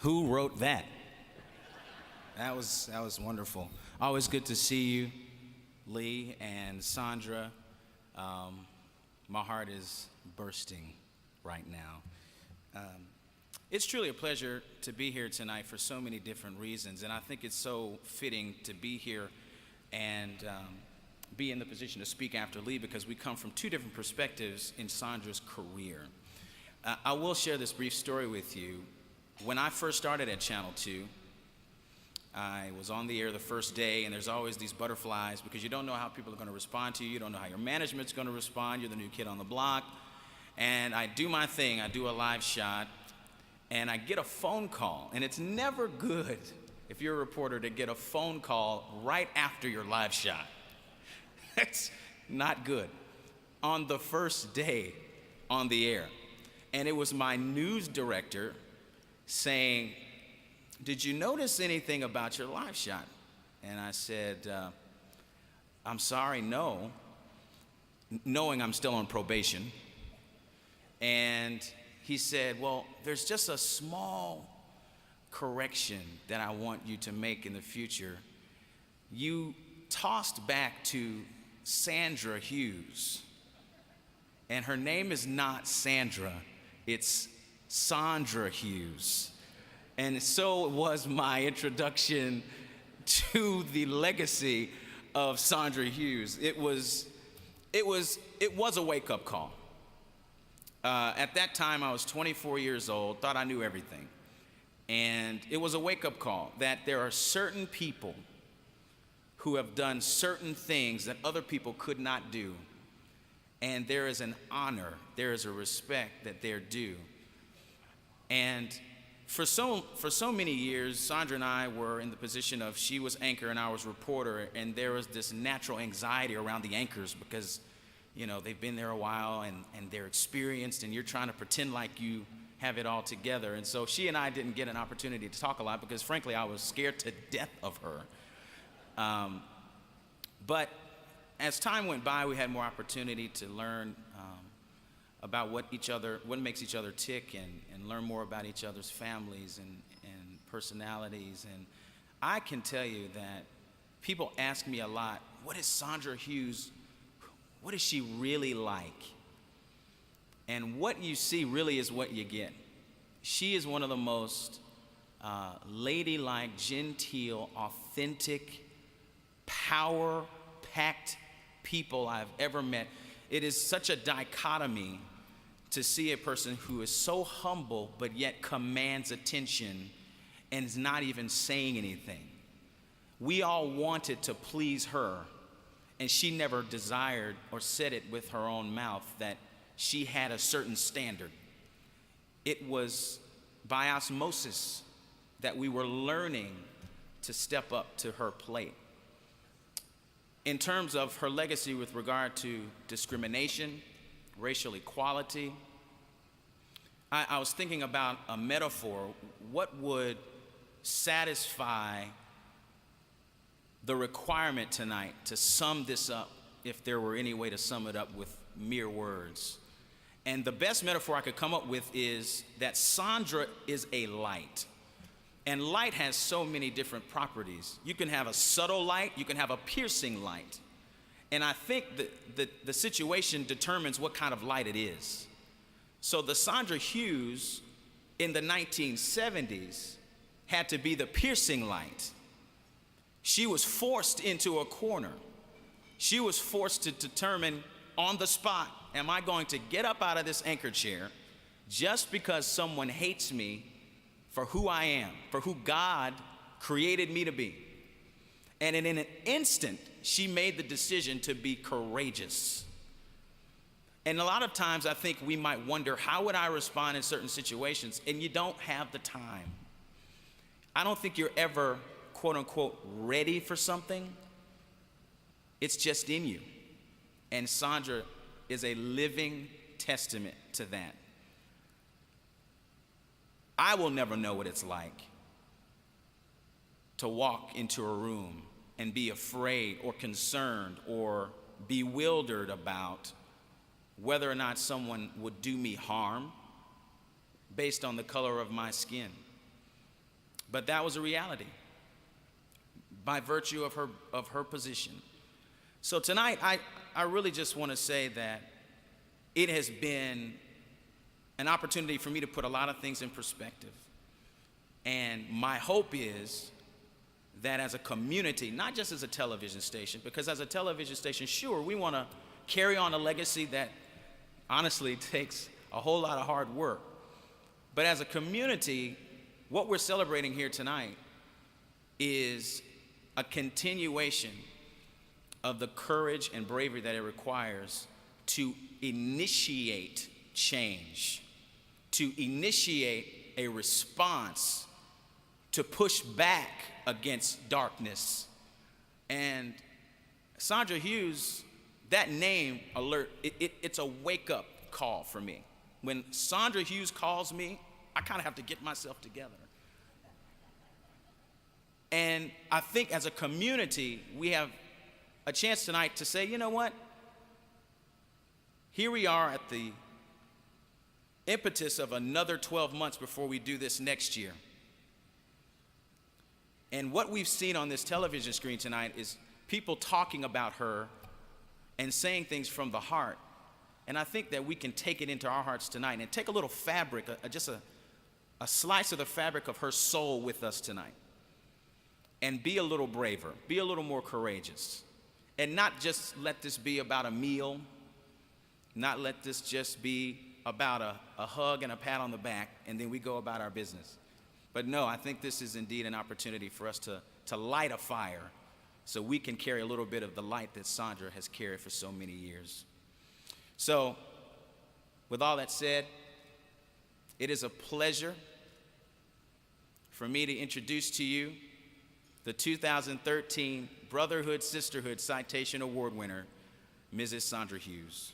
Who wrote that? That was wonderful. Always good to see you, Lee and Sandra. My heart is bursting right now. It's truly a pleasure to be here tonight for so many different reasons, and I think it's so fitting to be here and be in the position to speak after Lee because we come from two different perspectives in Sandra's career. I will share this brief story with you. When I first started at Channel 2, I was on the air the first day, and there's always these butterflies because you don't know how people are going to respond to you. You don't know how your management's going to respond. You're the new kid on the block. And I do my thing. I do a live shot, and I get a phone call. And it's never good, if you're a reporter, to get a phone call right after your live shot. It's not good. On the first day on the air. And it was my news director saying, "Did you notice anything about your live shot?" And I said, "I'm sorry, no," knowing I'm still on probation. And he said, "Well, there's just a small correction that I want you to make in the future. You tossed back to Sandra Hughes, and her name is not Sandra, it's Sandra Hughes." And so was my introduction to the legacy of Sandra Hughes. It was a wake-up call. At that time, I was 24 years old, thought I knew everything. And it was a wake-up call that there are certain people who have done certain things that other people could not do. And there is an honor, there is a respect that they're due. And for so many years, Sandra and I were in the position of she was anchor and I was reporter, and there was this natural anxiety around the anchors because, you know, they've been there a while and they're experienced, and you're trying to pretend like you have it all together. And so she and I didn't get an opportunity to talk a lot because, frankly, I was scared to death of her. But as time went by, we had more opportunity to learn about what makes each other tick and learn more about each other's families and personalities. And I can tell you that people ask me a lot, what is Sandra Hughes, what is she really like? And what you see really is what you get. She is one of the most ladylike, genteel, authentic, power-packed people I've ever met. It is such a dichotomy to see a person who is so humble but yet commands attention and is not even saying anything. We all wanted to please her, and she never desired or said it with her own mouth that she had a certain standard. It was by osmosis that we were learning to step up to her plate. In terms of her legacy with regard to discrimination, racial equality, I was thinking about a metaphor. What would satisfy the requirement tonight to sum this up, if there were any way to sum it up with mere words? And the best metaphor I could come up with is that Sandra is a light. And light has so many different properties. You can have a subtle light, you can have a piercing light. And I think the situation determines what kind of light it is. So the Sandra Hughes in the 1970s had to be the piercing light. She was forced into a corner. She was forced to determine on the spot, am I going to get up out of this anchor chair just because someone hates me for who I am, for who God created me to be? And in an instant, she made the decision to be courageous. And a lot of times I think we might wonder, how would I respond in certain situations? And you don't have the time. I don't think you're ever, quote unquote, ready for something. It's just in you. And Sandra is a living testament to that. I will never know what it's like to walk into a room and be afraid or concerned or bewildered about whether or not someone would do me harm based on the color of my skin. But that was a reality by virtue of her position. So tonight, I really just want to say that it has been an opportunity for me to put a lot of things in perspective. And my hope is that as a community, not just as a television station, because as a television station, sure, we want to carry on a legacy that honestly takes a whole lot of hard work. But as a community, what we're celebrating here tonight is a continuation of the courage and bravery that it requires to initiate change, to initiate a response, to push back against darkness. And Sandra Hughes, that name alert, it's a wake-up call for me. When Sandra Hughes calls me, I kind of have to get myself together. And I think as a community, we have a chance tonight to say, you know what? Here we are at the impetus of another 12 months before we do this next year. And what we've seen on this television screen tonight is people talking about her and saying things from the heart. And I think that we can take it into our hearts tonight and take a little fabric, just a slice of the fabric of her soul with us tonight. And be a little braver, be a little more courageous. And not just let this be about a meal, not let this just be about a hug and a pat on the back, and then we go about our business. But no, I think this is indeed an opportunity for us to light a fire so we can carry a little bit of the light that Sandra has carried for so many years. So, with all that said, it is a pleasure for me to introduce to you the 2013 Brotherhood Sisterhood Citation Award winner, Mrs. Sandra Hughes.